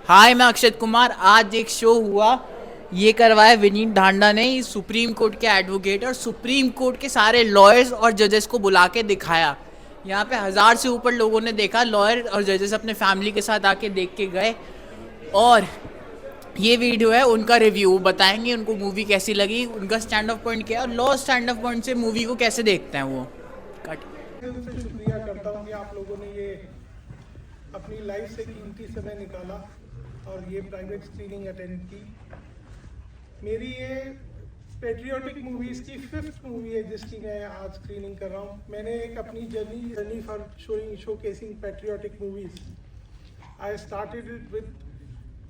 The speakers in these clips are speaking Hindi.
हाय, मैं अक्षत कुमार। आज एक शो हुआ, ये करवाया विनीत ढांडा ने, सुप्रीम कोर्ट के एडवोकेट और सुप्रीम कोर्ट के सारे लॉयर्स और जजेस को बुला के दिखाया। यहाँ पे 1000 से ऊपर लोगों ने देखा। लॉयर और जजेस अपने फैमिली के साथ आके देख के गए। और ये वीडियो है उनका रिव्यू, बताएंगे उनको मूवी कैसी लगी, उनका स्टैंड ऑफ पॉइंट क्या है और लॉ स्टैंड ऑफ पॉइंट से मूवी को कैसे देखते हैं वो। कट। दिल से शुक्रिया करता हूँ कि आप लोगों ने ये अपनी लाइफ से कीमती समय निकाला और ये प्राइवेट स्क्रीनिंग अटेंड की। मेरी ये पेट्रियोटिक मूवीज़ की 5th मूवी है जिसकी मैं आज स्क्रीनिंग कर रहा हूँ। मैंने एक अपनी journey for showcasing patriotic movies. I started it with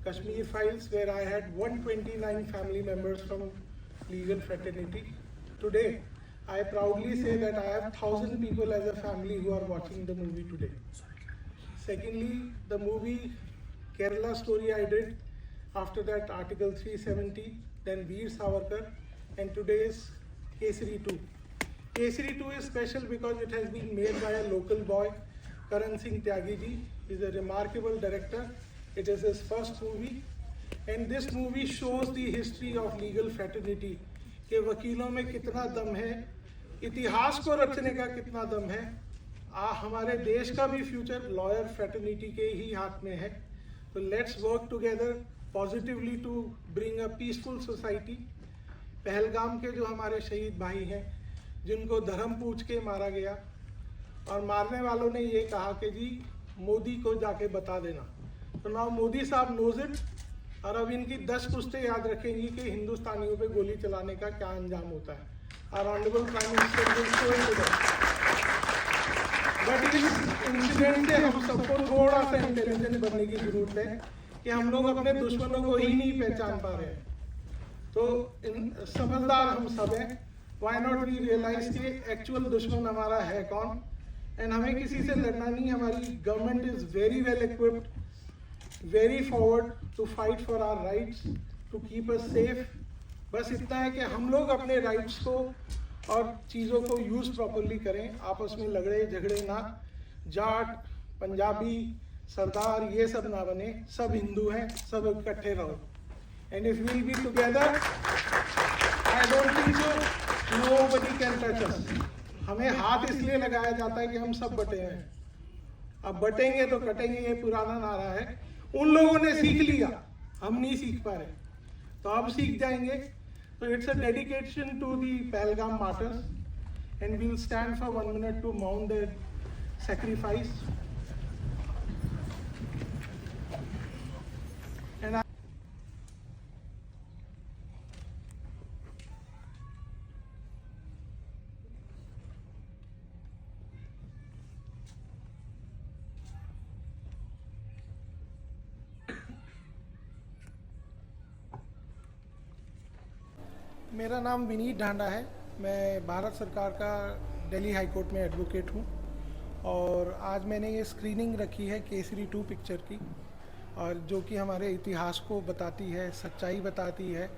Kashmir Files where I had 129 family members from legal fraternity. Today I proudly say that I have 1000 people as a family who are watching the movie today. Secondly, the movie Kerala Story I did, after that Article 370, then Veer Savarkar, and today's Kesari 2. Kesari 2 is special because it has been made by a local boy, Karan Singh Tyagi ji. He is a remarkable director. It is his first movie, and this movie shows the history of legal fraternity. कि वकीलों में कितना दम है, इतिहास को रचने का कितना दम है। हमारे देश का भी फ्यूचर लॉयर फ्रेटर्निटी के ही हाथ में है। तो let's work together positively to bring a peaceful society. Pahalgam के जो हमारे शहीद भाई हैं, जिनको धर्म पूछ के मारा गया, और मारने वालों ने ये कहा कि जी मोदी को जाके बता देना। तो नाउ मोदी साहब नोज इट, और अब इनकी 10 पुश्तें याद रखेंगी कि हिंदुस्तानियों पे गोली चलाने का क्या अंजाम होता है। और honourable prime minister will show it to them. But इस इंसिडेंट से हम सबको थोड़ा सा इंटेलिजेंट बनने की जरूरत है कि हम लोग अपने दुश्मनों को ही नहीं पहचान पा रहे हैं। तो समझदार हम सब हैं। व्हाई नॉट वी रियलाइज कि एक्चुअल दुश्मन हमारा है कौन, एंड हमें किसी से लड़ना नहीं। हमारी government is very well equipped, very forward to fight for our rights, to keep us safe. बस इतना है कि हम लोग अपने राइट्स को और चीज़ों को यूज़ प्रॉपरली करें, आपस में लड़े झगड़े ना। जाट, पंजाबी, सरदार ये सब ना बने, सब हिंदू हैं, सब इकट्ठे रहो। And if we'll be together, I don't think so nobody can touch us. हमें हाथ इसलिए लगाया जाता है कि हम सब बटे हैं। अब बटेंगे तो कटेंगे, ये पुराना नारा है। उन लोगों ने सीख लिया, हम नहीं सीख पा रहे, तो अब सीख जाएंगे। तो it's a dedication to the Pahalgam martyrs, and we will stand for 1 minute to mount their sacrifice. And मेरा नाम विनीत ढांडा है। मैं भारत सरकार का दिल्ली हाई कोर्ट में एडवोकेट हूँ, और आज मैंने ये स्क्रीनिंग रखी है केसरी 2 पिक्चर की, और जो कि हमारे इतिहास को बताती है, सच्चाई बताती है,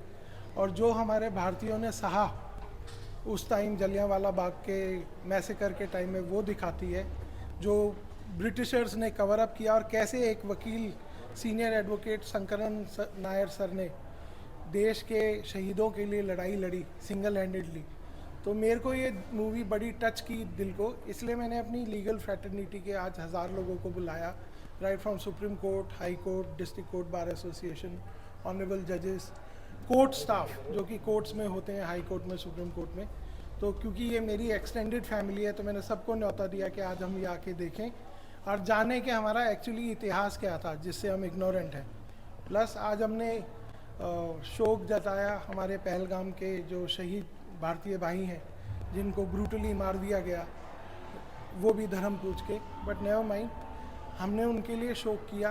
और जो हमारे भारतीयों ने सहा उस टाइम जलियांवाला बाग के मैसेकर के टाइम में, वो दिखाती है। जो ब्रिटिशर्स ने कवर अप किया, और कैसे एक वकील, senior advocate Shankaran Nair sir ने देश के शहीदों के लिए लड़ाई लड़ी सिंगल हैंडेडली। तो मेरे को ये मूवी बड़ी टच की दिल को, इसलिए मैंने अपनी लीगल फ्रेटर्निटी के आज 1000 लोगों को बुलाया, right from supreme court, high court, district court, bar association, honourable जजेस, कोर्ट स्टाफ जो कि कोर्ट्स में होते हैं, हाई कोर्ट में, सुप्रीम कोर्ट में। तो क्योंकि ये मेरी एक्सटेंडेड फैमिली है, तो मैंने सबको न्योता दिया कि आज हम ये आके देखें और जाने कि हमारा एक्चुअली इतिहास क्या था जिससे हम इग्नोरेंट हैं। प्लस आज हमने शोक जताया हमारे पहलगाम के जो शहीद भारतीय भाई हैं, जिनको ब्रूटली मार दिया गया, वो भी धर्म पूछ के। बट नेवर माइंड, हमने उनके लिए शोक किया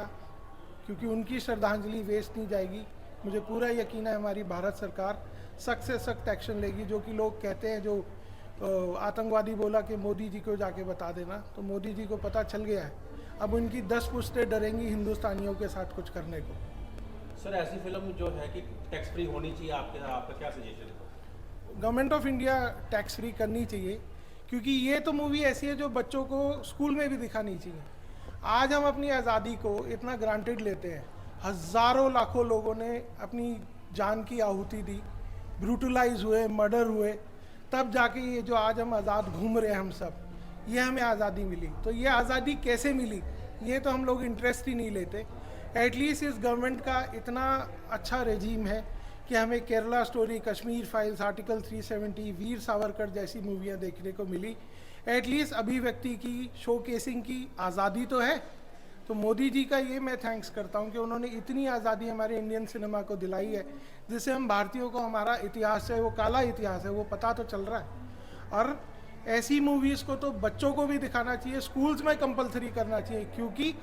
क्योंकि उनकी श्रद्धांजलि वेस्ट नहीं जाएगी। मुझे पूरा यकीन है हमारी भारत सरकार सख्त से सख्त एक्शन लेगी। जो कि लोग कहते हैं, जो आतंकवादी बोला कि मोदी जी को जाके बता देना, तो मोदी जी को पता चल गया है। अब उनकी 10 पुश्तें डरेंगी हिंदुस्तानियों के साथ कुछ करने को। सर, ऐसी फिल्म जो है कि टैक्स फ्री होनी चाहिए, आपका क्या सजेशन है? Government of India tax free करनी चाहिए, क्योंकि ये तो मूवी ऐसी है जो बच्चों को स्कूल में भी दिखानी चाहिए। आज हम अपनी आज़ादी को इतना ग्रांटेड लेते हैं, हज़ारों लाखों लोगों ने अपनी जान की आहुति दी, ब्रूटलाइज हुए, मर्डर हुए, तब जाके ये जो आज हम आज़ाद घूम रहे हैं हम सब, ये हमें आज़ादी मिली। तो ये आज़ादी कैसे मिली, ये तो हम लोग इंटरेस्ट ही नहीं लेते। एटलीस्ट इस गवर्नमेंट का इतना अच्छा रेजीम है कि हमें Kerala story, Kashmir files, article 370, Veer Savarkar जैसी मूवियाँ देखने को मिली। एटलीस्ट अभिव्यक्ति की, शोकेसिंग की आज़ादी तो है। तो मोदी जी का ये मैं थैंक्स करता हूँ कि उन्होंने इतनी आज़ादी हमारे इंडियन सिनेमा को दिलाई है, जिससे हम भारतीयों को हमारा इतिहास है, वो काला इतिहास है, वो पता तो चल रहा है। और ऐसी मूवीज़ को तो बच्चों को भी दिखाना चाहिए, स्कूल्स में कंपलसरी करना चाहिए, क्योंकि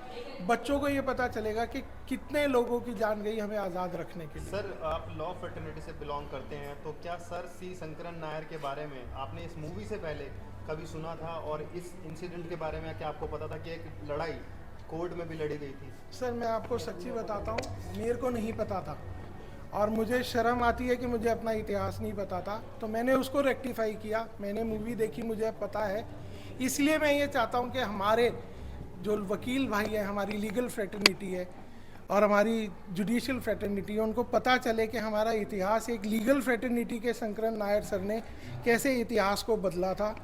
बच्चों को ये पता चलेगा कि कितने लोगों की जान गई हमें आज़ाद रखने के लिए। सर, आप लॉ फ्रेटर्निटी से बिलोंग करते हैं, तो क्या सर सी शंकरन नायर के बारे में आपने इस मूवी से पहले कभी सुना था? और इस इंसिडेंट के बारे में क्या आपको पता था कि एक लड़ाई कोर्ट में भी लड़ी गई थी? सर मैं आपको सच्ची बताता हूँ, मेरे को नहीं पता था और मुझे शर्म आती है कि मुझे अपना इतिहास नहीं पता था। तो मैंने उसको रेक्टिफाई किया, मैंने मूवी देखी, मुझे अब पता है। इसलिए मैं ये चाहता हूँ कि हमारे जो वकील भाई हैं, हमारी लीगल फ्रेटर्निटी है और हमारी जुडिशियल फ्रेटर्निटी है, उनको पता चले कि हमारा इतिहास एक लीगल फ्रेटर्निटी के शंकरन नायर सर ने कैसे इतिहास को बदला था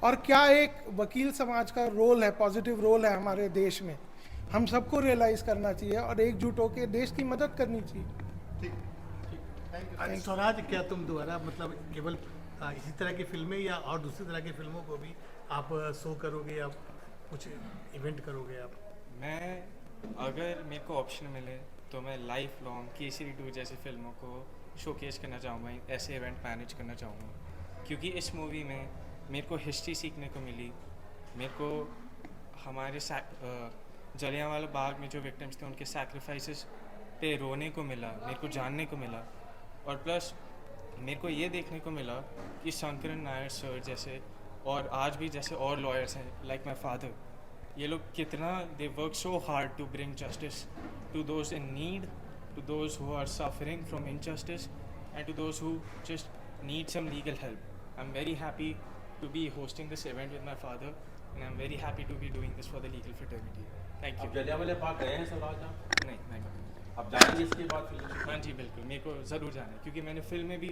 और क्या एक वकील समाज का रोल है, पॉजिटिव रोल है हमारे देश में। हम सबको रियलाइज़ करना चाहिए और एकजुट होकर देश की मदद करनी चाहिए। ठीक, थैंक यू। स्वराज, क्या तुम दोबारा मतलब केवल इसी तरह की फिल्में या और दूसरी तरह की फिल्मों को भी आप शो करोगे या कुछ इवेंट करोगे आप? मैं अगर मेरे को ऑप्शन मिले तो मैं लाइफ लॉन्ग केसरी 2 जैसी फिल्मों को शोकेस करना चाहूँगा, ऐसे इवेंट मैनेज करना चाहूँगा, क्योंकि इस मूवी में मेरे को हिस्ट्री सीखने को मिली, मेरे को हमारे जलियांवाला बाग में जो विक्टिम्स थे उनके सैक्रिफाइसेस पे रोने को मिला, मेरे को जानने को मिला। और प्लस मेरे को ये देखने को मिला कि शंकरन नायर सर जैसे और आज भी जैसे और लॉयर्स हैं लाइक माई फादर, ये लोग कितना they work so hard to bring justice to those in need, to those who are suffering from injustice and to those who just need some legal help. I am very happy to be hosting this event with my father and I'm very happy to be doing this for the legal fraternity. Thank you. आप जलियांवाला बाग गए हैं स्वराज आप? नहीं, मैं कभी। आप जाएंगे इसके बाद फिल्म? हाँ जी बिल्कुल, मेरे को ज़रूर जाना है, क्योंकि मैंने फिल्म में भी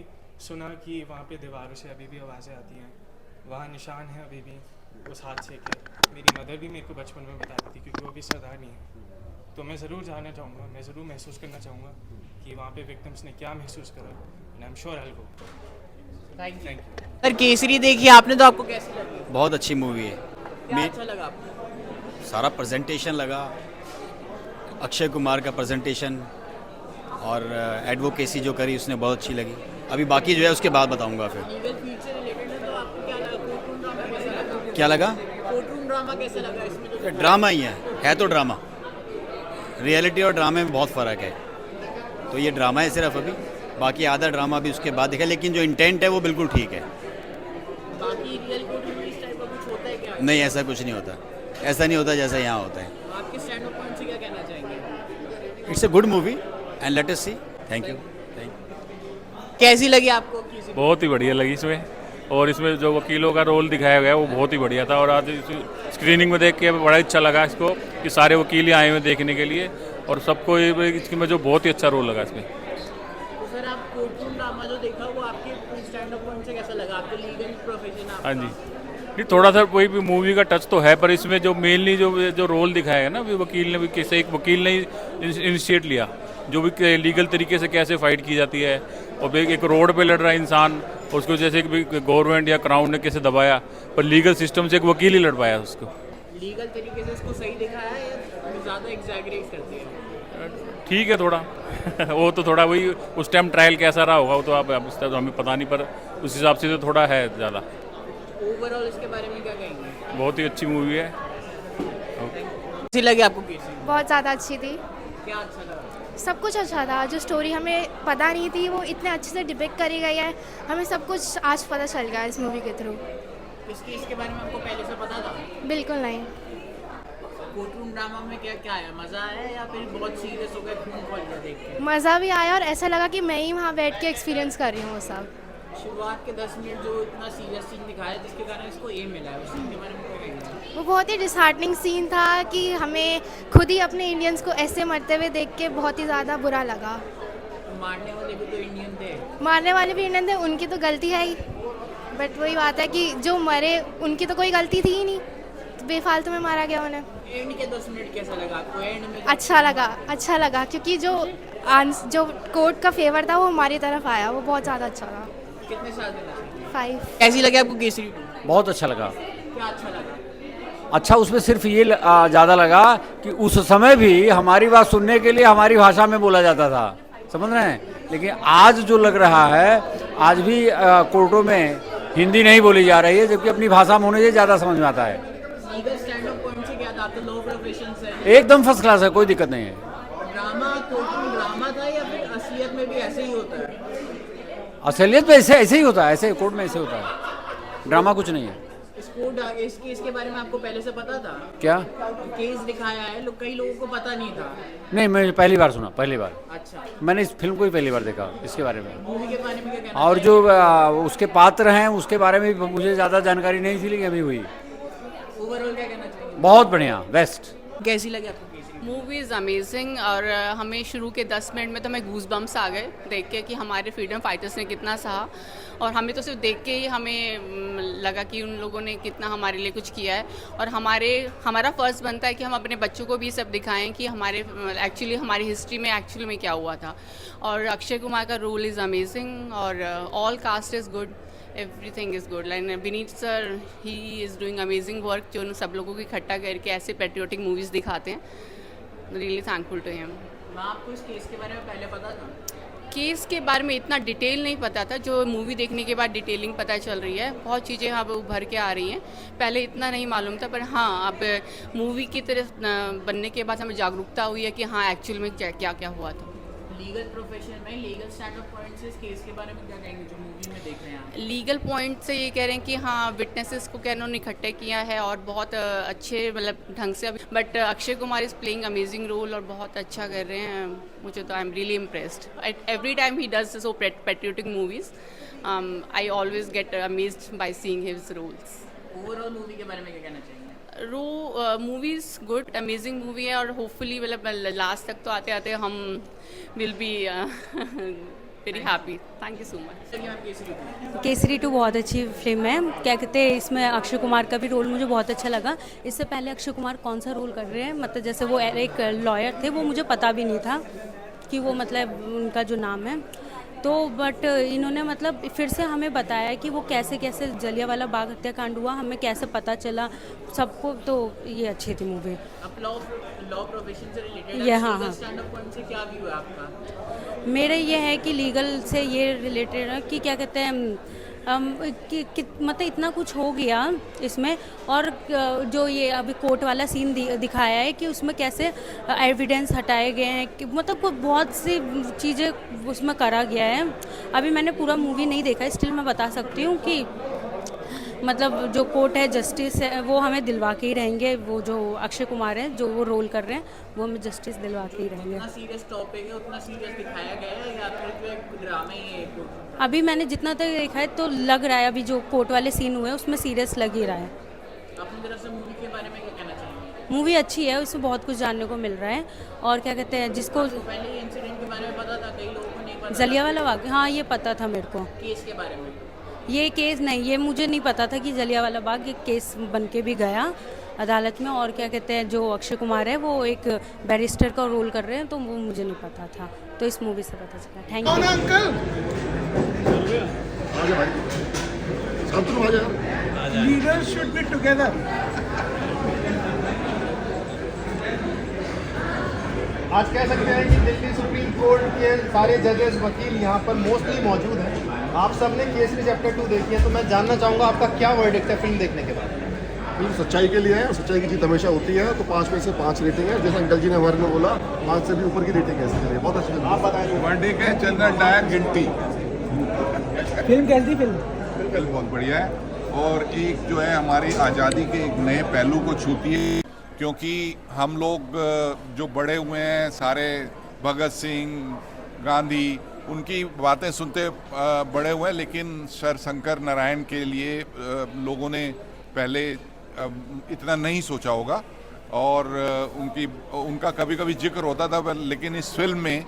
सुना कि वहाँ पे दीवारों से अभी भी आवाज़ें आती हैं, वहाँ निशान है अभी भी उस हादसे के। मेरी मदर भी मेरे को बचपन में बताती थी, क्योंकि वो भी सरदारनी है। तो मैं ज़रूर जाना चाहूँगा, मैं ज़रूर महसूस करना चाहूँगा कि वहाँ पे विक्टिम्स ने क्या महसूस करा, and I am sure I will go. Thank you. Sir Kesari देखी आपने, तो आपको कैसी लगी? बहुत अच्छी मूवी है। क्या अच्छा लगा आपको? सारा प्रेजेंटेशन लगा, अक्षय कुमार का प्रेजेंटेशन और एडवोकेसी जो करी उसने बहुत अच्छी लगी। अभी बाकी जो है उसके बाद बताऊंगा फिर। लीगल फील्ड से रिलेटेड है, तो आपको क्या लगा? कोर्टरूम ड्रामा कैसा लगा? क्या लगा? कोर्टरूम ड्रामा कैसा लगा? इसमें जो ड्रामा ही है तो ड्रामा। रियलिटी और ड्रामे में बहुत फ़र्क है, तो ये ड्रामा है सिर्फ अभी, बाकी आधा ड्रामा भी उसके बाद दिखा, लेकिन जो इंटेंट है वो बिल्कुल ठीक है। बाकी रियल कोर्टरूम में इस टाइप का कुछ होता है क्या? नहीं, ऐसा कुछ नहीं होता, ऐसा नहीं होता जैसा यहाँ होता है। आपके स्टैंड ऑफ पॉइंट से क्या कहना चाहेंगे? It's a good movie and let us see. Thank you. कैसी लगी आपको? बहुत ही बढ़िया लगी इसमें, और इसमें जो वकीलों का रोल दिखाया गया है वो बहुत ही बढ़िया था। और आज स्क्रीनिंग में देख के बड़ा अच्छा लगा इसको कि सारे वकील ही आए हुए देखने के लिए, और सबको इसमें जो बहुत ही अच्छा रोल लगा इसमें। तो सर आप कोर्टरूम ड्रामा जो देखा वो आपके स्टैंड ऑफ पॉइंट से कैसा लगा? आपको लीगल प्रोफेशन आपका? हाँ जी, नहीं थोड़ा सा कोई भी मूवी का टच तो है, पर इसमें जो मेनली जो रोल दिखाया है ना, भी वकील ने भी कैसे, एक वकील ने इनिशिएट लिया जो भी लीगल तरीके से कैसे फाइट की जाती है, और एक रोड पे लड़ रहा है इंसान, उसको जैसे गवर्नमेंट या क्राउन ने कैसे दबाया, पर लीगल सिस्टम से एक वकील ही लड़ पाया उसको। लीगल तरीके से इसको सही दिखाया है या ज़्यादा एग्जैगरेट करते हैं? ठीक है थोड़ा वो तो थोड़ा वही उस टाइम ट्रायल कैसा रहा होगा वो तो आप इस तरह तो हमें पता नहीं, पर उस हिसाब से तो थोड़ा है ज़्यादा। ओवरऑल इसके बारे में क्या कहेंगे? बहुत ही अच्छी मूवी है। कैसी लगी आपको केसरी? बहुत ज़्यादा अच्छी थी। क्या अच्छा लगा? सब कुछ अच्छा था, जो स्टोरी हमें पता नहीं थी वो इतने अच्छे से डिपिक्ट करी गई है, हमें सब कुछ आज पता चल गया इस मूवी के थ्रू। इस केस के बारे में आपको पहले से पता था? बिल्कुल नहीं। कोर्टरूम ड्रामा में क्या क्या आया? मज़ा आया या फिर बहुत सीरियस हो गया, खून खौल गया देख के? मज़ा भी आया और ऐसा लगा कि मैं ही वहाँ बैठ के एक्सपीरियंस कर रही हूँ वो सब। शुरुआत के 10 मिनट जो इतना सीरियस सीन दिखाया जिसके कारण इसको ये मिला है, उस सीन के बारे में क्या कहेंगे? वो बहुत ही डिसहार्टनिंग सीन था कि हमें खुद ही अपने इंडियंस को ऐसे मरते हुए देख के बहुत ही ज़्यादा बुरा लगा। मारने वाले भी तो इंडियन थे। मारने वाले भी इंडियन थे, उनकी तो गलती है ही, बट वही बात है कि जो मरे उनकी तो कोई गलती थी ही नहीं, तो बेफालतू में मारा गया उन्हें। एंड के 10 मिनट कैसा लगा आपको? एंड में अच्छा लगा क्योंकि जो कोर्ट का फेवर था वो हमारी तरफ आया, वो बहुत ज़्यादा अच्छा था। कितने साल देना चाहिए? 5। कैसी लगी आपको केसरी 2? बहुत अच्छा लगा। क्या अच्छा लगा? अच्छा उसमें सिर्फ ये ज़्यादा लगा कि उस समय भी हमारी बात सुनने के लिए हमारी भाषा में बोला जाता था, समझ रहे हैं। लेकिन आज जो लग रहा है, आज भी कोर्टों में हिंदी नहीं बोली जा रही है, जबकि अपनी भाषा में होने से ज़्यादा समझ में आता है। लीगल स्टैंड ऑफ पॉइंट से क्या था? आपको लॉ प्रोफेशन से एकदम फर्स्ट क्लास है, कोई दिक्कत नहीं है। ड्रामा कोर्ट में ड्रामा था या फिर असलियत में भी ऐसे ही होता है? असलियत में ऐसे ही होता है, ऐसे कोर्ट में ऐसे होता है, ड्रामा कुछ नहीं है। इस केस के बारे में आपको पहले से पता था? क्या केस दिखाया है, कई लोगों को पता नहीं था। नहीं, मैं पहली बार सुना, पहली बार। अच्छा, मैंने इस फिल्म को ही पहली बार देखा, इसके बारे में। मूवी के बारे में क्या कहना और जो उसके पात्र हैं उसके बारे में भी मुझे ज़्यादा जानकारी नहीं थी, लेकिन अभी हुई। ओवरऑल क्या कहना चाहिए? बहुत बढ़िया, बेस्ट। कैसी लगी आपको केसरी? मूवी इज़ अमेजिंग और हमें शुरू के 10 मिनट में तो हमें गूज बम्स आ गए देख के कि हमारे फ्रीडम फाइटर्स ने कितना सहा, और हमें तो सिर्फ देख के ही हमें लगा कि उन लोगों ने कितना हमारे लिए कुछ किया है। और हमारा फ़र्ज़ बनता है कि हम अपने बच्चों को भी सब दिखाएं कि हमारी हिस्ट्री में एक्चुअली में क्या हुआ था। और अक्षय कुमार का रोल इज़ अमेजिंग और all caste is good, everything is good. Like Vineet sir, he is doing amazing work, जो सब लोगों को इकट्ठा करके ऐसे पेट्रियोटिक मूवीज़ दिखाते हैं। Really thankful to him. आपको इस केस के बारे में पहले पता था? केस के बारे में इतना डिटेल नहीं पता था, जो मूवी देखने के बाद डिटेलिंग पता चल रही है। बहुत चीज़ें अब उभर के आ रही हैं, पहले इतना नहीं मालूम था, पर हाँ अब मूवी की तरफ बनने के बाद हमें जागरूकता हुई है कि हाँ एक्चुअल में क्या क्या हुआ था। लीगल प्रोफेशन में लीगल स्टैंड ऑफ पॉइंट से इस केस के बारे में क्या कहेंगे जो मूवी में देख रहे हैं आप? लीगल पॉइंट से ये कह रहे हैं कि हाँ विटनेसेस को उन्होंने इकट्ठे किया है और बहुत अच्छे मतलब ढंग से, but Akshay Kumar is playing amazing role और बहुत अच्छा कर रहे हैं। मुझे तो I am really impressed every time he does so patriotic movies. I always get amazed by seeing his roles. Overall movie के बारे में क्या कहना चाहिए? मूवीज़ गुड, अमेजिंग मूवी है और होपफुली मतलब लास्ट तक तो आते आते हम will be very happy. Thank you so much. Kesari 2 बहुत अच्छी फिल्म है। क्या कहते हैं, इसमें अक्षय कुमार का भी रोल मुझे बहुत अच्छा लगा। इससे पहले अक्षय कुमार कौन सा रोल कर रहे हैं, मतलब जैसे वो एक लॉयर थे, वो मुझे पता भी नहीं था कि वो मतलब उनका जो नाम है तो, बट इन्होंने मतलब फिर से हमें बताया कि वो कैसे कैसे जलियांवाला बाग हत्याकांड हुआ, हमें कैसे पता चला सबको। तो ये अच्छी थी मूवी। आप लॉ प्रोफेशन से रिलेटेड ये हाँ स्टैंड ऑफ पॉइंट से क्या व्यू है आपका? मेरा ये है कि लीगल से ये रिलेटेड है कि क्या कहते हैं मतलब इतना कुछ हो गया इसमें, और जो ये अभी कोर्ट वाला सीन दिखाया है कि उसमें कैसे एविडेंस हटाए गए हैं, कि मतलब बहुत सी चीज़ें उसमें करा गया है। अभी मैंने पूरा मूवी नहीं देखा, स्टिल मैं बता सकती हूँ कि मतलब जो कोर्ट है, जस्टिस है, वो हमें दिलवा के ही रहेंगे। वो जो अक्षय कुमार है जो वो रोल कर रहे हैं, वो हमें जस्टिस दिलवा के ही रहेंगे। उतना सीरियस टॉपिक है, उतना सीरियस दिखाया गया है या फिर जो एक ड्रामा ही है? अभी मैंने जितना तक देखा है तो लग रहा है, अभी जो कोर्ट वाले सीन हुए उसमें सीरियस लग ही रहा है। अपनी तरफ से मूवी के बारे में क्या कहना चाहिए? मूवी अच्छी है, उसमें बहुत कुछ जानने को मिल रहा है। और क्या कहते हैं, जिसको पहले इंसिडेंट के बारे में पता था, कई लोगों को नहीं पता। जलियांवाला बाग, हाँ ये पता था मेरे को। केस के बारे में? ये केस नहीं, ये मुझे नहीं पता था कि जलियांवाला बाग ये केस बन के भी गया अदालत में। और क्या कहते हैं, जो अक्षय कुमार है वो एक बैरिस्टर का रोल कर रहे हैं, तो वो मुझे नहीं पता था, तो इस मूवी से पता चला। Thank you. Leaders should be together. आज कह सकते हैं कि दिल्ली सुप्रीम कोर्ट के सारे जजेस, वकील यहाँ पर मोस्टली मौजूद हैं। आप सबने केसरी चैप्टर 2 देखी है, तो मैं जानना चाहूँगा आपका क्या वर्डिक्ट है फिल्म देखने के बाद? फिल्म सच्चाई के लिए है और सच्चाई की जीत हमेशा होती है। तो 5 में से 5 रेटिंग है, जैसा अंकल जी ने हमारे में बोला, 5 से भी ऊपर की रेटिंग है इसके लिए। बहुत अच्छी फिल्म। आप बताएं। वर्डिक्ट है जनरल डायर गिनती। फिल्म कैसी? फिल्म बहुत बढ़िया है और एक जो है हमारी आज़ादी के एक नए पहलू को छूती है, क्योंकि हम लोग जो बड़े हुए हैं सारे, भगत सिंह, गांधी, उनकी बातें सुनते बड़े हुए हैं, लेकिन सर शंकर नारायण के लिए लोगों ने पहले इतना नहीं सोचा होगा और उनका कभी कभी जिक्र होता था, लेकिन इस फिल्म में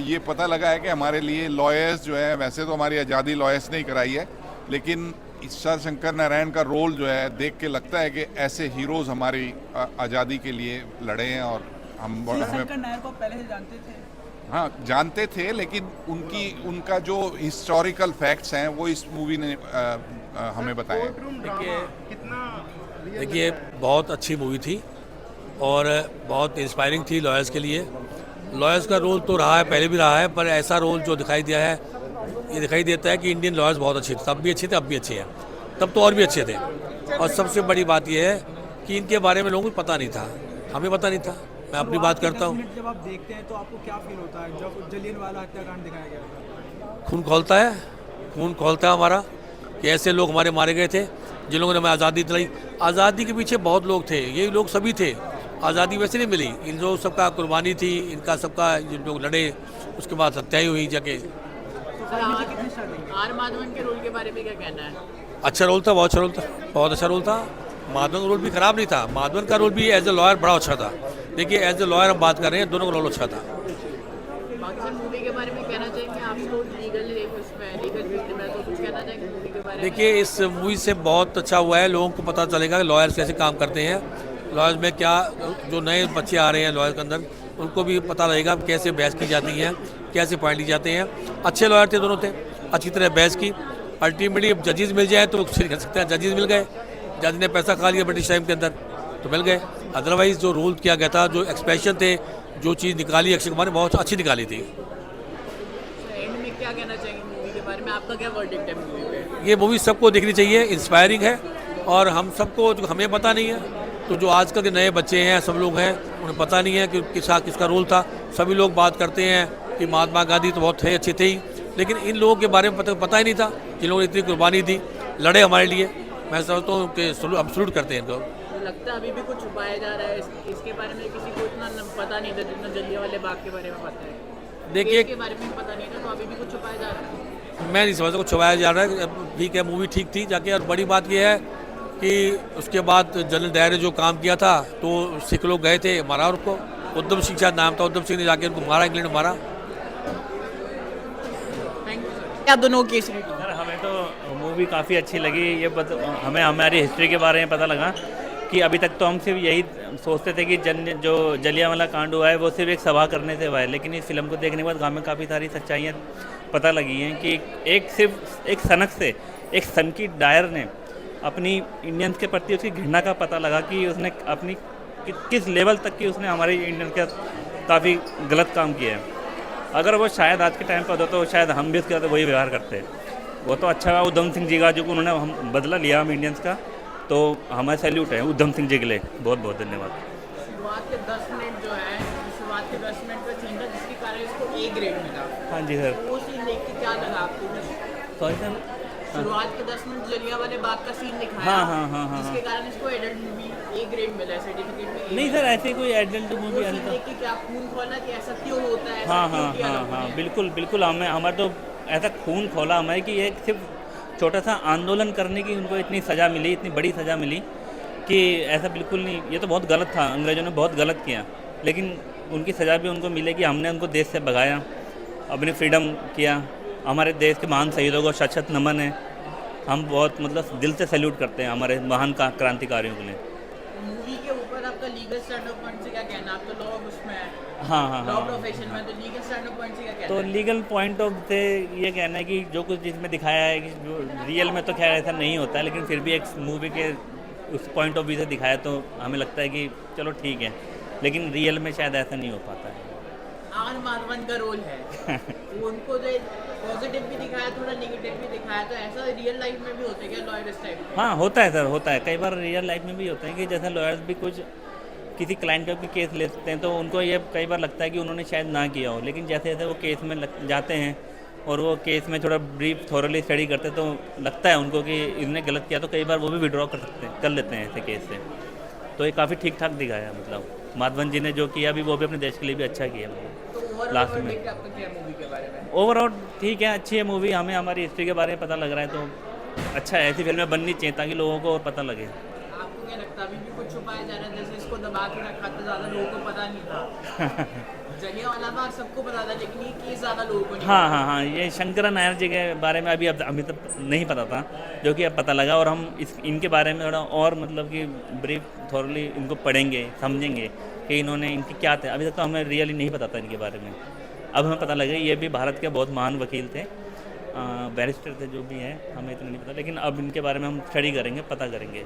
ये पता लगा है कि हमारे लिए लॉयर्स जो है, वैसे तो हमारी आज़ादी लॉयर्स ने ही कराई है, लेकिन सर शंकर नारायण का रोल जो है देख के लगता है कि ऐसे हीरोज़ हमारी आज़ादी के लिए लड़े हैं और हमें शंकर नारायण को पहले से जानते थे? हाँ, जानते थे, लेकिन उनका जो हिस्टोरिकल फैक्ट्स हैं वो इस मूवी ने हमें बताया। देखिए बहुत अच्छी मूवी थी और बहुत इंस्पायरिंग थी लॉयर्स के लिए। लॉयर्स का रोल तो रहा है, पहले भी रहा है, पर ऐसा रोल जो दिखाई दिया है, ये दिखाई देता है कि इंडियन लॉयर्स बहुत अच्छे थे, तब भी अच्छे थे, अब भी अच्छे हैं, तब तो और भी अच्छे थे। और सबसे बड़ी बात यह है कि इनके बारे में लोगों को पता नहीं था, हमें पता नहीं था। मैं अपनी बात करता हूँ। जब आप देखते हैं तो आपको क्या फील होता है जब जलियांवाला हत्याकांड दिखाया गया? खून खोलता है, खून खोलता है हमारा कि ऐसे लोग हमारे मारे गए थे जिन लोगों ने हमें आज़ादी दिलाई। आज़ादी के पीछे बहुत लोग थे, ये लोग सभी थे। आज़ादी वैसे नहीं मिली, इन लोग सबका कुर्बानी थी, इनका सबका जिन लोग लड़े, उसके बाद हत्याएं हुई जाके। आर माधवन के रोल के बारे में क्या कहना है? अच्छा रोल था, बहुत अच्छा रोल था, बहुत अच्छा रोल था। माधवन का रोल भी खराब नहीं था, माधवन का रोल भी एज ए लॉयर बड़ा अच्छा था। देखिए एज ए लॉयर हम बात कर रहे हैं, दोनों का रोल अच्छा था। बाकी सर मूवी के बारे में कहना चाहेंगे आप लोग लीगल फील्ड में, तो कुछ कहना चाहेंगे मूवी के बारे में? देखिए इस मूवी से बहुत अच्छा हुआ है, लोगों को पता चलेगा कि लॉयर्स कैसे काम करते हैं, लॉयर्स में क्या, जो नए बच्चे आ रहे हैं लॉयर के अंदर, उनको भी पता रहेगा कैसे बहस की जाती है, कैसे पॉइंट ली जाते हैं। अच्छे लॉयर थे, दोनों थे, अच्छी तरह बहस की। अल्टीमेटली अब जजेस मिल जाए तो कुछ कह सकते हैं, जजेस मिल गए, जज ने पैसा खा लिया ब्रिटिश टाइम के अंदर तो मिल गए। अदरवाइज जो रोल किया गया था, जो एक्सप्रेशन थे, जो चीज़ निकाली अक्षय कुमार ने बहुत अच्छी निकाली थी। एंड में क्या कहना चाहेंगे मूवी के बारे में, आपका क्या वर्डिक्ट है मूवी पे? ये मूवी सबको देखनी चाहिए, इंस्पायरिंग है और हम सबको, जो हमें पता नहीं है, तो जो आजकल के नए बच्चे हैं, सब लोग हैं, उन्हें पता नहीं है कि किसका रोल था। सभी लोग बात करते हैं कि महात्मा गांधी तो बहुत थे, अच्छे थे ही, लेकिन इन लोगों के बारे में पता ही नहीं था, जिन लोगों ने इतनी कुर्बानी दी, लड़े हमारे लिए। मैं समझता हूँ कि हम सल्यूट करते हैं इनको। लगता है अभी भी कुछ छुपाया जा रहा है इसके बारे में, किसी को इतना पता नहीं था जितना जलियांवाले बाग के बारे में पता है। देखिए के बारे में पता नहीं था, तो अभी भी कुछ छुपाया जा रहा है? मैं नहीं समझता कुछ छुपाया जा रहा है। ठीक है, मूवी ठीक थी जाके, और बड़ी बात यह है कि उसके बाद जनरल डायर ने जो काम किया था, तो सिख लोग गए थे, मारा उनको, उद्धम सिंह शायद नाम था, उद्धम सिंह ने जाके उनको मारा, इंग्लैंड में मारा। क्या दोनों केस? सर हमें तो मूवी काफ़ी अच्छी लगी। ये हमें हमारी हिस्ट्री के बारे में पता लगा कि अभी तक तो हम सिर्फ यही सोचते थे कि जो जलियांवाला कांड हुआ है वो सिर्फ एक सभा करने से हुआ है, लेकिन इस फिल्म को देखने के बाद हमें काफ़ी सारी सच्चाइयाँ पता लगी हैं कि सिर्फ एक सनक से, एक सन की डायर ने अपनी इंडियंस के प्रति उसकी घृणा का पता लगा कि उसने अपनी किस लेवल तक की उसने हमारे इंडियन का काफ़ी गलत काम किया है। अगर वो शायद आज के टाइम पर होता तो शायद हम भी उसके साथ वही व्यवहार करते। वो तो अच्छा उधम सिंह जी का जो उन्होंने हम बदला लिया हम इंडियंस का, तो हमारा सैल्यूट है उधम सिंह जी के लिए। बहुत बहुत धन्यवाद। शुरुआत के 10 मिनट जो है, शुरुआत के 10 मिनट का सीन था जिसके कारण इसको A ग्रेड मिला। हाँ जी सर। वो सीन देख के क्या लगा आपको? Sorry sir. शुरुआत के 10 मिनट जलियांवाले बाग का सीन दिखाया, हाँ, जिसके कारण इसको एडल्ट मूवी A ग्रेड मिला है, सर्टिफिकेट में A। नहीं सर, ऐसे कोई एडल्ट मूवी देख के क्या खून खोला कि ऐसा क्यों होता है? हाँ, बिल्कुल हमारा तो ऐसा खून खोला हमें कि एक सिर्फ छोटा सा आंदोलन करने की उनको इतनी सज़ा मिली, इतनी बड़ी सज़ा मिली कि ऐसा बिल्कुल नहीं, ये तो बहुत गलत था, अंग्रेज़ों ने बहुत गलत किया, लेकिन उनकी सज़ा भी उनको मिले कि हमने उनको देश से भगाया, अपनी फ्रीडम किया। हमारे देश के महान शहीदों को शत नमन है। हम बहुत मतलब दिल से सैल्यूट करते हैं हमारे महान क्रांतिकारियों के लिए। मूवी के ऊपर आपका लीगल स्टैंड ऑफ पॉइंट से क्या कहना? आप तो लॉ उसमें है, हाँ, लॉ प्रोफेशन में, तो लीगल स्टैंड ऑफ पॉइंट से क्या कहना? तो लीगल पॉइंट ऑफ से ये कहना है कि जो कुछ जिसमें दिखाया है कि जो रियल में तो खैर ऐसा नहीं होता है, लेकिन फिर भी एक मूवी के उस पॉइंट ऑफ व्यू से दिखाया तो हमें लगता है कि चलो ठीक है, लेकिन रियल में शायद ऐसा नहीं हो पाता है। आर माधवन का रोल है उनको जो पॉजिटिव भी दिखाया, थोड़ा नेगेटिव भी दिखाया, तो ऐसा रियल लाइफ में भी होता है क्या लॉयर इस टाइप? हाँ होता है सर, होता है। कई बार रियल लाइफ में भी होता है कि जैसे लॉयर्स भी कुछ किसी क्लाइंट के केस लेते हैं तो उनको ये कई बार लगता है कि उन्होंने शायद ना किया हो, लेकिन जैसे जैसे वो केस में जाते हैं और वो केस में थोड़ा ब्रीफ थोरली स्टडी करते हैं तो लगता है उनको कि इन्होंने गलत किया, तो कई बार वो भी विड्रॉ कर लेते हैं ऐसे केस से। तो ये काफ़ी ठीक ठाक दिखाया, मतलब माधवन जी ने जो किया भी वो भी अपने देश के लिए भी अच्छा किया। लास्ट में ओवरऑल ठीक है, अच्छी है मूवी, हमें हमारी हिस्ट्री के बारे में पता लग रहा है तो अच्छा है। ऐसी फिल्में बननी चाहिए ताकि लोगों को और पता लगे। आपको क्या लगता है? लगता अभी भी कुछ छुपाया जा रहा है? जैसे इसको दबा के रखा था, ज़्यादा लोगों को पता नहीं था। जलियांवाला बाग सबको पता था, लेकिन ये केस ज़्यादा लोगों को नहीं हाँ, ये शंकरन नायर जी के बारे में अभी तक नहीं पता था, जो कि अब पता लगा। और हम इनके बारे में थोड़ा और मतलब कि ब्रीफ थॉरली इनको पढ़ेंगे, समझेंगे कि इन्होंने इनकी क्या थे। अभी तक तो हमें रियली नहीं पता था इनके बारे में। अब हमें पता लगा ये भी भारत के बहुत महान वकील थे, बैरिस्टर थे, जो भी हैं, हमें इतना नहीं पता। लेकिन अब इनके बारे में हम स्टडी करेंगे, पता करेंगे।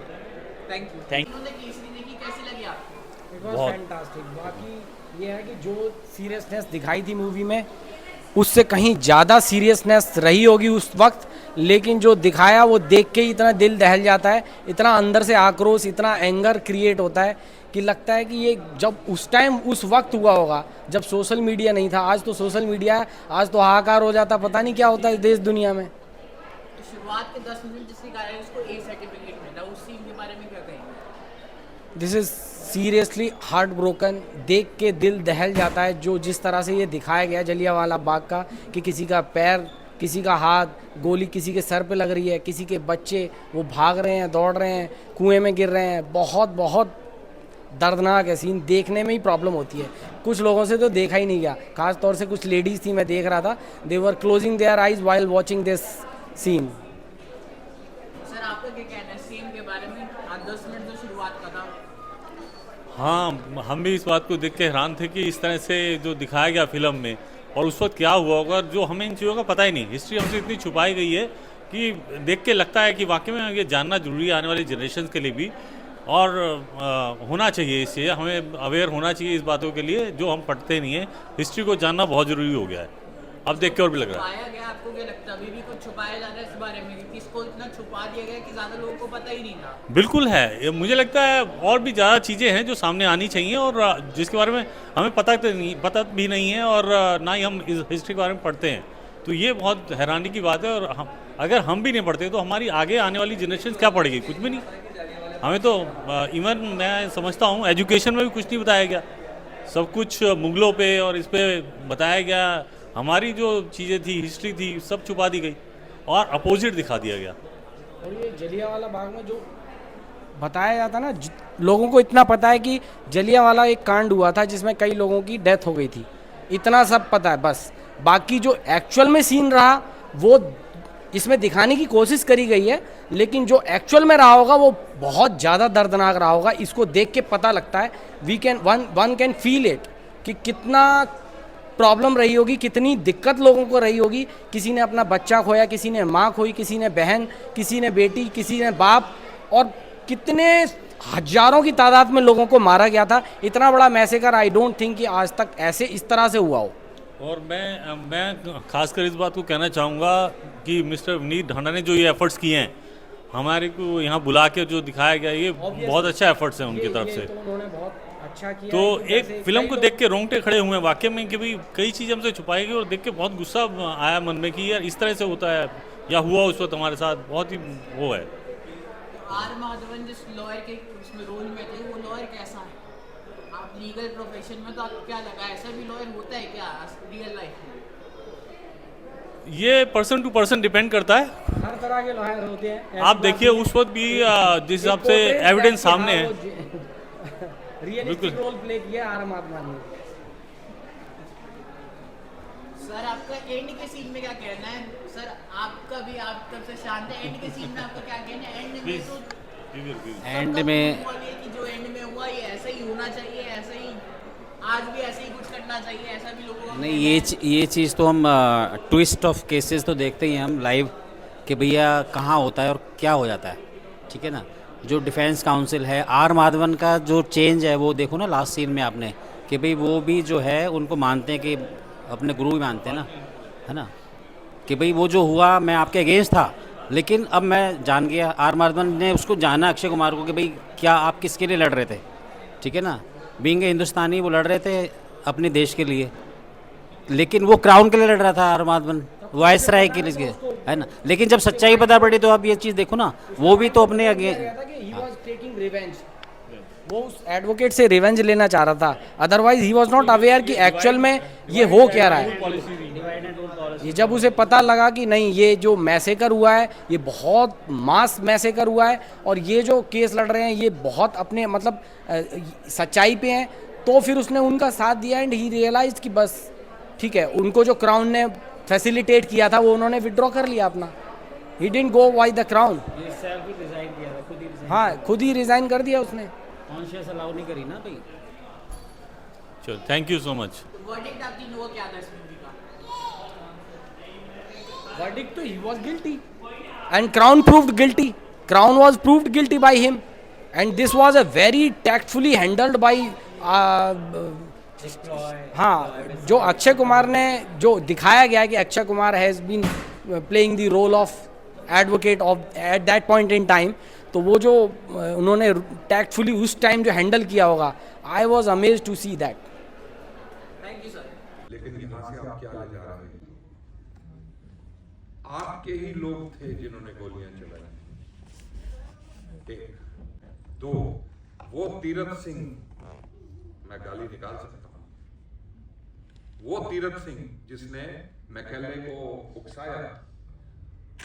Thank you. थैंक केसरी देखी, कैसी लगी आपको? इट वाज बहुत। फैंटास्टिक। बाकी ये है कि जो सीरियसनेस दिखाई थी मूवी में, उससे कहीं ज़्यादा सीरियसनेस रही होगी उस वक्त, लेकिन जो दिखाया वो देख के ही इतना दिल दहल जाता है, इतना अंदर से आक्रोश, इतना एंगर क्रिएट होता है कि लगता है कि ये जब उस टाइम उस वक्त हुआ होगा जब सोशल मीडिया नहीं था। आज तो सोशल मीडिया है, आज तो हाहाकार हो जाता, पता नहीं क्या होता है देश दुनिया में। शुरुआत के 10 मिनट जिसके कारण उसको ए सर्टिफिकेट मिला, उस सीन के बारे में क्या कहेंगे? This is seriously heart broken. देख के दिल दहल जाता है जो जिस तरह से ये दिखाया गया जलियांवाला बाग का, कि किसी का पैर, किसी का हाथ, गोली किसी के सर पे लग रही है, किसी के बच्चे वो भाग रहे हैं, दौड़ रहे हैं, कुएं में गिर रहे हैं। बहुत बहुत दर्दनाक है सीन, देखने में ही प्रॉब्लम होती है। कुछ लोगों से तो देखा ही नहीं गया, खास तौर से कुछ लेडीज़ थी, मैं देख रहा था, they were closing their eyes while watching this scene. Sir आपका क्या कहना है सीन के बारे में? 10 मिनट जो शुरुआत का था। हाँ, हम भी इस बात को देख के हैरान थे कि इस तरह से जो दिखाया गया फिल्म में, और उस वक्त क्या हुआ होगा, जो हमें इन चीज़ों का पता ही नहीं। हिस्ट्री हमसे इतनी छुपाई गई है कि देख के लगता है कि वाकई में ये जानना जरूरी है आने वाली जनरेशन के लिए भी, और होना चाहिए इससे, हमें अवेयर होना चाहिए इस बातों के लिए जो हम पढ़ते नहीं हैं। हिस्ट्री को जानना बहुत ज़रूरी हो गया है, अब देख के और भी लग रहा है। छुपाया गया, आपको क्या लगता है अभी भी कुछ छुपाया जा रहा है इस बारे में, कि इसको इतना छुपा दिया गया कि ज़्यादा लोगों को पता ही नहीं था? बिल्कुल है, ये मुझे लगता है और भी ज़्यादा चीज़ें हैं जो सामने आनी चाहिए, और जिसके बारे में हमें पता भी नहीं है, और ना ही हम इस हिस्ट्री के बारे में पढ़ते हैं। तो ये बहुत हैरानी की बात है, और अगर हम भी नहीं पढ़ते तो हमारी आगे आने वाली जनरेशन क्या पढ़ेगी? कुछ भी नहीं। हमें तो इवन मैं समझता हूँ एजुकेशन में भी कुछ नहीं बताया गया, सब कुछ मुगलों पे और इस पे बताया गया। हमारी जो चीज़ें थी, हिस्ट्री थी, सब छुपा दी गई और अपोजिट दिखा दिया गया। और ये जलियांवाला बाग में जो बताया जाता ना, लोगों को इतना पता है कि जलियांवाला एक कांड हुआ था जिसमें कई लोगों की डेथ हो गई थी, इतना सब पता है बस। बाकी जो एक्चुअल में सीन रहा वो इसमें दिखाने की कोशिश करी गई है, लेकिन जो एक्चुअल में रहा होगा वो बहुत ज़्यादा दर्दनाक रहा होगा। इसको देख के पता लगता है, वन कैन फील इट, कि कितना प्रॉब्लम रही होगी, कितनी दिक्कत लोगों को रही होगी। किसी ने अपना बच्चा खोया, किसी ने माँ खोई, किसी ने बहन, किसी ने बेटी, किसी ने बाप, और कितने हजारों की तादाद में लोगों को मारा गया था। इतना बड़ा मैसेकर आई डोंट थिंक कि आज तक ऐसे इस तरह से हुआ हो। और मैं खासकर इस बात को कहना चाहूँगा कि मिस्टर विनीत ढांडा ने जो ये एफर्ट्स किए हैं, हमारे को यहाँ बुला के जो दिखाया गया, ये बहुत अच्छा एफर्ट्स है उनकी तरफ से। तो उन्होंने बहुत अच्छा किया। तो एक फिल्म को देख के रोंगटे खड़े हुए हैं वाकई में, कि भाई कई चीज़ हमसे छुपाई गई, और देख के बहुत गुस्सा आया मन में कि यार इस तरह से होता है या हुआ उस वक्त हमारे साथ, बहुत ही वो है। आर माधवन जिस लॉयर के उसमें रोल में थे, वो लॉयर कैसा है? आप लीगल प्रोफेशन में, तो आपको क्या लगा ऐसा भी लॉयर होता है क्या रियल लाइफ में? ये पर्सन टू पर्सन डिपेंड करता है, हर तरह के लॉयर होते हैं। आप देखिए उस वक्त भी जिस हिसाब से एविडेंस सामने है, रियलिस्टिक रोल प्ले किया आर माधवन ने। सर आपका एंड के सीन में क्या कहना है? सर आपका भी, आप तब से शांत है, एंड के सीन में आपका क्या कहना है? एंड में तो एंड में कि जो एंड में हुआ ये ऐसा ही होना चाहिए, ऐसा ही आज भी ऐसे ही कुछ करना चाहिए, ऐसा भी लोगों को नहीं, ये चीज़ तो हम ट्विस्ट ऑफ केसेस तो देखते ही हैं हम लाइव, कि भैया कहाँ होता है और क्या हो जाता है, ठीक है ना। जो डिफेंस काउंसिल है, आर माधवन का जो चेंज है वो देखो ना लास्ट सीन में आपने, कि भाई वो भी जो है उनको मानते हैं, कि अपने गुरु भी मानते हैं ना, है ना, कि भाई वो जो हुआ मैं आपके अगेंस्ट था, लेकिन अब मैं जान गया। आर माधवन ने उसको जाना अक्षय कुमार को, कि भाई क्या आप किसके लिए लड़ रहे थे, ठीक है ना। बीइंग हिंदुस्तानी वो लड़ रहे थे अपने देश के लिए, लेकिन वो क्राउन के लिए लड़ रहा था आर माधवन, वायसराय के लिए, है ना। लेकिन जब सच्चाई पता पड़ी तो आप ये चीज़ देखो ना, वो भी तो अपने आगे वो उस एडवोकेट से रिवेंज लेना चाह रहा था, otherwise he was not aware कि एक्चुअल में ये हो क्या रहा है। ये जब उसे पता लगा कि नहीं ये जो मैसेकर हुआ है ये बहुत मास मैसेकर हुआ है और ये जो केस लड़ रहे हैं ये बहुत अपने मतलब सच्चाई पे हैं, तो फिर उसने उनका साथ दिया एंड ही रियलाइज कि बस ठीक है, उनको जो क्राउन ने फैसिलिटेट किया था वो उन्होंने विड्रॉ कर लिया अपना। He didn't go by the crown. हाँ, खुद ही रिजाइन कर दिया उसने, कॉन्शियस अलाउ नहीं करी ना भाई। चलो, thank you so much. Verdict आप तीनों को क्या था इस मूवी का? वर्डिक्ट तो he was guilty and crown proved guilty, crown was proved guilty by him and this was a very tactfully handled by हाँ, जो अक्षय कुमार ने जो दिखाया गया है कि Akshay Kumar has been playing the role of advocate of at that point in time, तो वो जो उन्होंने टैक्टफुली उस टाइम जो हैंडल किया होगा, I was amazed to see that. Thank you sir. लेकिन यहाँ से आप क्या ले जा रहे हैं? आपके ही लोग थे जिन्होंने गोलियां चलाई। एक, दो, वो तीरथ सिंह, मैं गाली निकाल सकता हूं, वो तीरथ सिंह जिसने मैकेले को उकसाया,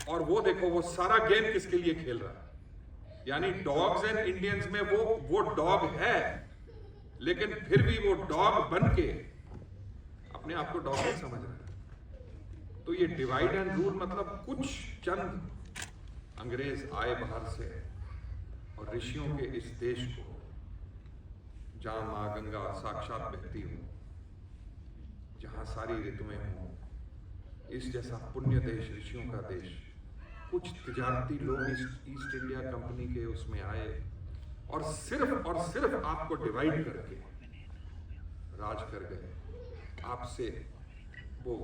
और वो देखो वो सारा गेम किसके लिए खेल रहा है। यानी डॉग्स एंड इंडियंस में वो डॉग है, लेकिन फिर भी वो डॉग बन के अपने आप को डॉग नहीं समझ रहा है। तो ये डिवाइड एंड रूल मतलब कुछ चंद अंग्रेज आए बाहर से और ऋषियों के इस देश को, जहां मां गंगा साक्षात बहती हो, जहां सारी ऋतुएं हों, इस जैसा पुण्य देश, ऋषियों का देश, कुछ तिजारती लोग ईस्ट इंडिया कंपनी के उसमें आए और सिर्फ आपको डिवाइड करके राज कर गए। आपसे वो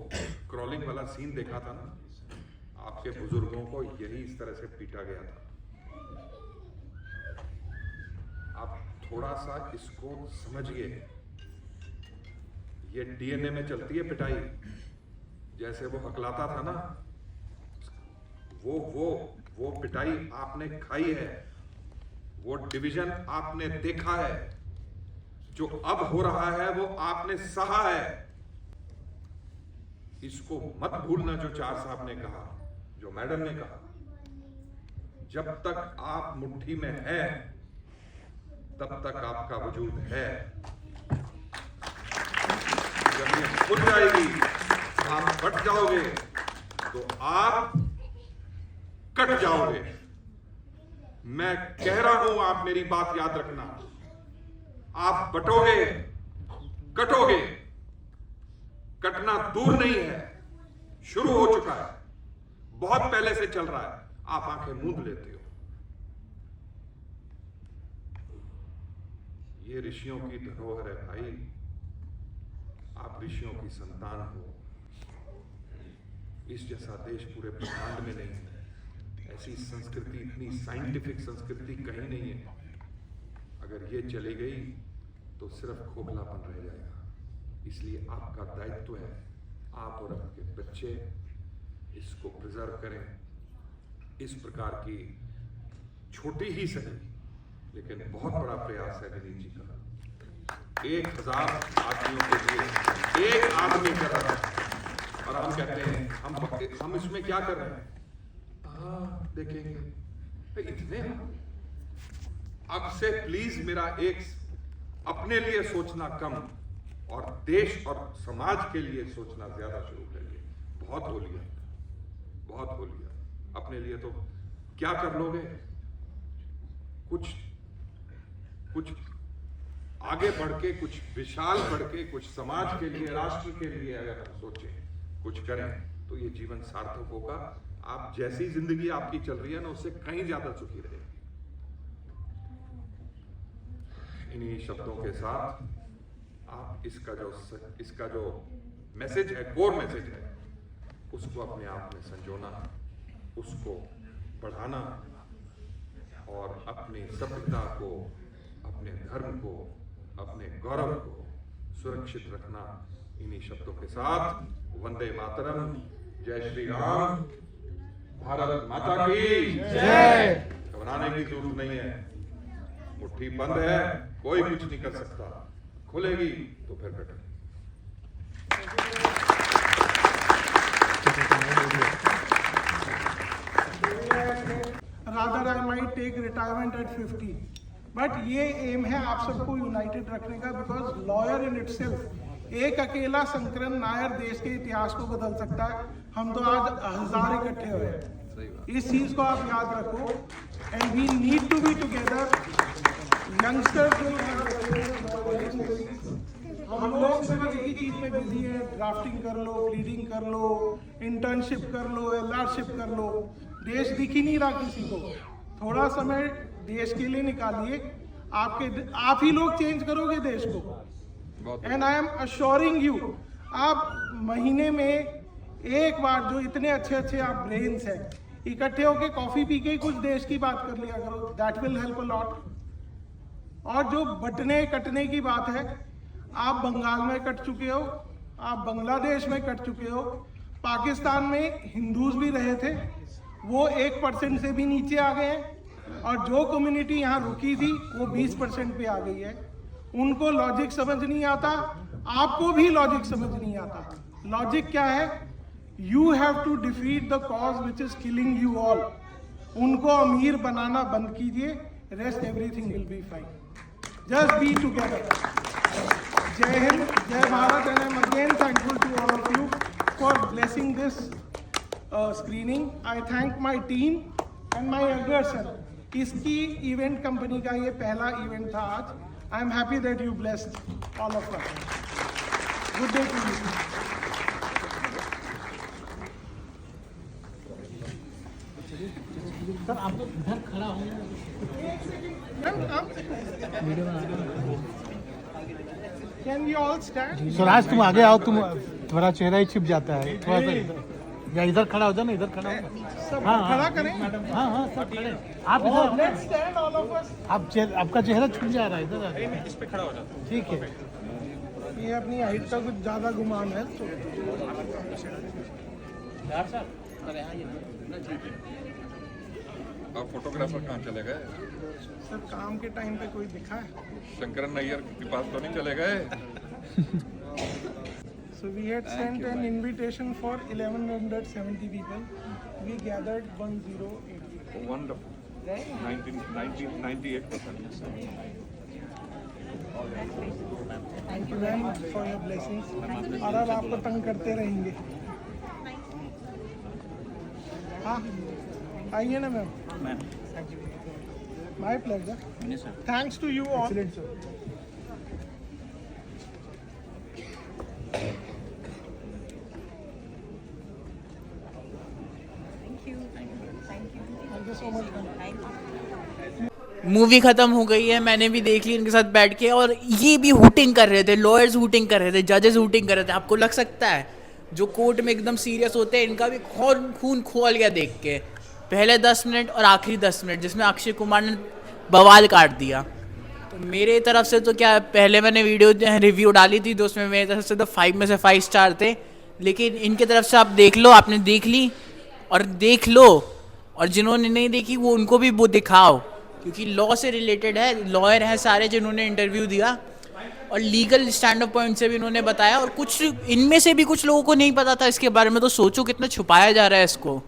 क्रॉलिंग वाला सीन देखा था ना, आपके बुजुर्गों को यही इस तरह से पीटा गया था। आप थोड़ा सा इसको समझिए, ये डीएनए में चलती है पिटाई। जैसे वो हकलाता था ना, वो पिटाई आपने खाई है, वो डिवीजन आपने देखा है, जो अब हो रहा है वो आपने सहा है। इसको मत भूलना जो चार साहब ने कहा, जो मैडम ने कहा, जब तक आप मुट्ठी में है तब तक आपका वजूद है। जब ये खुल जाएगी, आप बट जाओगे तो आप कट जाओगे। मैं कह रहा हूं, आप मेरी बात याद रखना। आप बटोगे, कटोगे। कटना दूर नहीं है, शुरू हो चुका है, बहुत पहले से चल रहा है। आप आंखें मूंद लेते हो। ये ऋषियों की धरोहर है भाई, आप ऋषियों की संतान हो। इस जैसा देश पूरे ब्रह्मांड में नहीं है। ऐसी संस्कृति, इतनी साइंटिफिक संस्कृति कहीं नहीं है। अगर ये चली गई तो सिर्फ खोखलापन रह जाएगा। इसलिए आपका दायित्व है, आप और आपके बच्चे इसको प्रिजर्व करें। इस प्रकार की छोटी ही सही लेकिन बहुत बड़ा प्रयास है विनीत जी का। 1000 आदमियों के लिए एक आदमी कर रहा है और हम कहते हैं हम इसमें क्या कर रहे हैं? देखेंगे इतने। अब से प्लीज मेरा एक अपने लिए सोचना कम और देश और समाज के लिए सोचना ज्यादा शुरू करिए। बहुत हो लिया, बहुत हो लिया। अपने लिए तो क्या कर लोगे? कुछ आगे बढ़ के, कुछ विशाल बढ़ के, कुछ समाज के लिए, राष्ट्र के लिए अगर हम सोचें, कुछ करें तो ये जीवन सार्थक होगा। आप जैसी जिंदगी आपकी चल रही है ना, उससे कहीं ज्यादा सुखी रहेगी। इन्हीं शब्दों के साथ आप इसका जो मैसेज है, कोर मैसेज है, उसको अपने आप में संजोना, उसको बढ़ाना और अपनी सभ्यता को, अपने धर्म को, अपने गौरव को सुरक्षित रखना। इन्हीं शब्दों के साथ वंदे मातरम, जय श्री राम, भारत माता की जय। घबराने की जरूरत नहीं है। मुट्ठी बंद है, कोई कुछ नहीं कर सकता, खुलेगी तो फिर बैठे। Rather I might take retirement at 50, but ये एम है आप सबको यूनाइटेड रखने का, बिकॉज लॉयर इन इटसेल्फ एक अकेला शंकरन नायर देश के इतिहास को बदल सकता है। हम तो आज 1000 इकट्ठे हुए हैं, इस चीज को आप याद रखो। And we need to be together. Youngsters हम लोग सब एक ही चीज में बिजी है, ड्राफ्टिंग कर लो, प्लीडिंग कर लो, इंटर्नशिप कर लो, एलआरशिप कर लो। देश दिख ही नहीं रहा किसी को। थोड़ा समय देश के लिए निकालिए, आप ही लोग चेंज करोगे देश को। And I M assuring you, आप महीने में एक बार, जो इतने अच्छे अच्छे आप ब्रेन्स हैं, इकट्ठे होके कॉफी पी के कुछ देश की बात कर लिया करो। That will help a lot. और जो बटने कटने की बात है, आप बंगाल में कट चुके हो, आप बांग्लादेश में कट चुके हो, पाकिस्तान में हिंदूज भी रहे थे, वो 1% से भी नीचे आ गए हैं, और जो कम्युनिटी यहाँ रुकी थी वो 20% पे आ गई है। उनको लॉजिक समझ नहीं आता, आपको भी लॉजिक समझ नहीं आता। लॉजिक क्या है? You have to defeat the cause which is killing you all. उनको अमीर बनाना बंद कीजिए, rest everything will be fine. Just be together. जय हिंद, जय Bharat, and I am again thankful to all of you for blessing this screening. I thank my team and my elder son. इसकी इवेंट कंपनी का ये पहला इवेंट था आज। I am happy that you blessed all of us. Good day to you. Sir आप लोग इधर खड़ा होंगे। Can we all stand? Swaraj तुम आगे आओ, तुम्हारा चेहरा ही छिप जाता है। थोड़ा सा या इधर खड़ा हो जाओ ना, इधर खड़ा हो। सब हाँ, खड़ा हाँ, करें। हाँ हाँ सब खड़े। आप इधर, Let's stand all of us. आपका चेहरा छुप जा रहा है इधर। इस पे खड़ा हो जाता ठीक है। ये अपनी हाइट का कुछ ज्यादा गुमान है तो अब फोटोग्राफर कहाँ चले गए? सर काम के टाइम पे कोई दिखा है? शंकरन नायर के पास तो नहीं चले गए? So we had sent an invitation for 1170 people. We gathered 1080. Wonderful. 98%. Thank you ma'am for your blessings. और अब आपको तंग करते रहेंगे। हाँ आइए ना ma'am. My pleasure. Thanks to you all. Excellent sir. Movie खत्म हो गई है, मैंने भी देख ली इनके साथ बैठ के, और ये भी हूटिंग कर रहे थे, लॉयर्स हूटिंग कर रहे थे, जजेस हूटिंग कर रहे थे। आपको लग सकता है जो कोर्ट में एकदम सीरियस होते हैं, इनका भी खून खोल गया देख के। पहले 10 मिनट और आखिरी 10 मिनट जिसमें अक्षय कुमार ने बवाल काट दिया। तो मेरे तरफ से तो क्या, पहले मैंने वीडियो रिव्यू डाली थी तो उसमें मेरी तरफ से तो 5 में से 5 स्टार थे, लेकिन इनके तरफ से आप देख लो, आपने देख ली और देख लो, और जिन्होंने नहीं देखी वो उनको भी वो दिखाओ, क्योंकि लॉ से रिलेटेड है। लॉयर हैं सारे जिन्होंने इंटरव्यू दिया, और लीगल स्टैंड अप पॉइंट से भी उन्होंने बताया, और कुछ इनमें से भी कुछ लोगों को नहीं पता था इसके बारे में। तो सोचो कितना छुपाया जा रहा है इसको।